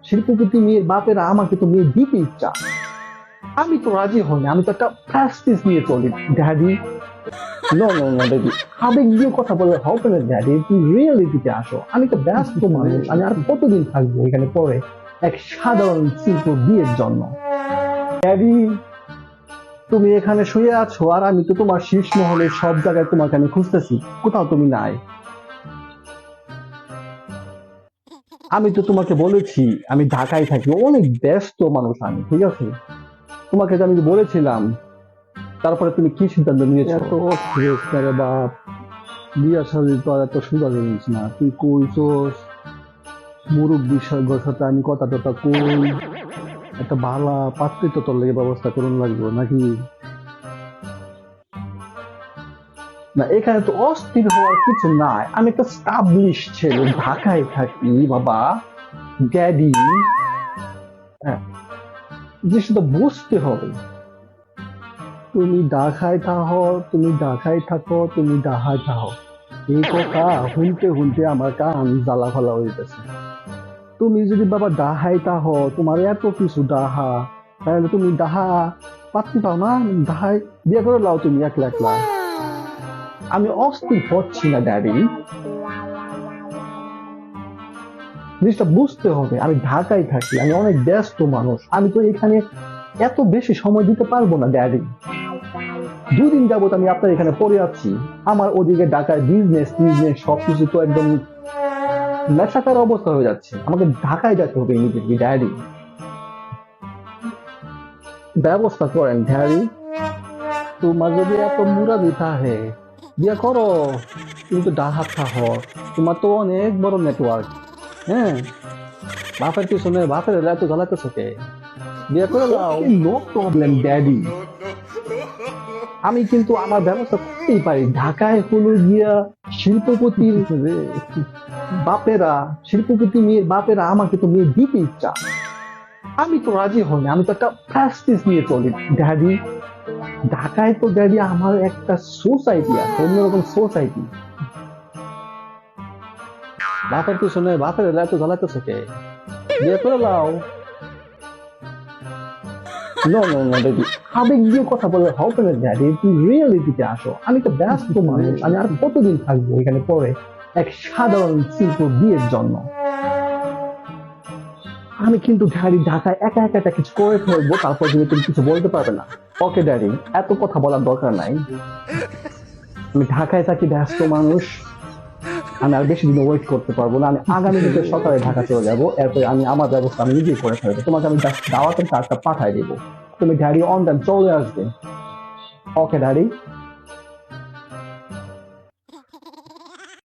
শিল্পপতি মেয়ের বাপেরা আমাকে তো মেয়ে দিতে ইচ্ছা, আমি তো রাজি হইনি। আমি তো একটা প্র্যাকটিস নিয়ে চলি daddy. No no no daddy, আবেগ দিয়ে কথা বলে হবে না ড্যাডি, তুমি রিয়েলিটিতে আসো। আমি তো ব্যস্ত মানুষ, আমি আর কতদিন থাকবো এখানে পরে এক সাধারণ শিল্প বিয়ের জন্য। ড্যাডি, তুমি এখানে শুয়ে আছো আর আমি তো তোমার শীর্ষ মহলের সব জায়গায় তোমাকে আমি খুঁজতেছি, কোথাও তুমি নাই। আমি তো তোমাকে বলেছি আমি ঢাকায় থাকি, অনেক ব্যস্ত মানুষ আমি, ঠিক আছে? তোমাকে যে আমি বলেছিলাম, তারপরে তুমি কি সিদ্ধান্ত নিয়েছো? এত ফ্রেশ করে বাপ, বিয়া শাদী তো আর এত সুন্দর জিনিস না। তুই কইছস মুরব্বির সাথে আমি কথা টথা কই, একটা ভালা পাত্রী তো তোর লেগে ব্যবস্থা করুন লাগবে নাকি? না, এখানে তো অস্থির হওয়ার কিছু নাই, আমি একটা স্টাবলিশ ছেলে, ঢাকায় থাকি বাবা। ড্যাডি, হ্যাঁ, জিনিসটা বুঝতে হবে। তুমি ঢাকায় থাকো, তুমি ঢাকায় থাকো, তুমি ঢাকায় থাকো, এই কথা শুনতে শুনতে আমার কান জ্বালা ফালা হইতেছে। তুমি যদি বাবা ডাহাই থাকো, তোমার এত কিছু ডাহা, তাহলে তুমি ডাহা পাত্রী পাও না? ডাহাই বিয়ে করে লাও তুমি একলা একলা। আমি অস্থির হচ্ছি না ড্যাডি, জিনিসটা বুঝতে হবে। আমি ঢাকায় থাকি, আমি অনেক ব্যস্ত মানুষ, আমি তো এখানে এত বেশি সময় দিতে পারবো না ড্যাডি। 2 দিন যাবত আমি আপনার এখানে পড়ে আছি, আমার ওদিকে ঢাকায় বিজনেস টিজনেস সবকিছু তো একদম নেশাকার অবস্থা হয়ে যাচ্ছে। আমাকে ঢাকায় যেতে হবে ইমিডিয়েটলি ড্যাডি, ব্যবস্থা করেন ড্যাডি। তোমার যদি এত মুরাদি থাকে, বিয়ে করো। তুমি তো ডাহাত থাকো, তোমার তো অনেক বড় নেটওয়ার্ক। হ্যাঁ, বাপের পিছনে বাপের এত জ্বালাতেছো কে? বিয়ে করে লাও। নো প্রবলেম ড্যাডি, আমি কিন্তু আমার ব্যবস্থা করতেই পারি। ঢাকায় হলো গিয়া শিল্পপতির বাপেরা, শিল্পপতি মেয়ের বাপেরা আমাকে তো মেয়ে দিতে ইচ্ছা, আমি তো রাজি হইনি। আমি তো একটা প্র্যাকটিস নিয়ে চলি ড্যাডি। ঢাকায় তো ড্যাডি আমার একটা সোসাইটি আছে, অন্যরকম সোসাইটি। বাপের পিছনে বাপের এত জ্বালাতেছো কে? বিয়ে করে লাও। নো নো নো ড্যাডি, আবেগ দিয়ে কথা বলে হবে না ড্যাডি, তুমি রিয়েলিটিতে আসো। আমি তো ব্যস্ত মানুষ, আমি আর কতদিন থাকবো এখানে পরে এক সাধারণ শিল্প বিয়ের জন্য। আমি কিন্তু ড্যাডি ঢাকায় একা একা একটা কিছু করে ফেলবো, তারপর কিন্তু তুমি কিছু বলতে পারবে না। ওকে ড্যাডি, এত কথা বলার দরকার নাই। আমি ঢাকায় থাকি, ব্যস্ত মানুষ, আমি আর বেশি দিন ওয়েট করতে পারবো না। আমি আগামীকাল সকালে ঢাকা চলে যাবো, এরপরে আমি আমার ব্যবস্থা আমি নিজেই করে ফেলবো। তোমাকে আমি দাওয়াতের কার্ডটা পাঠাই দেবো, তুমি ড্যাডি অন টাইম চলে আসবে। ওকে ড্যাডি।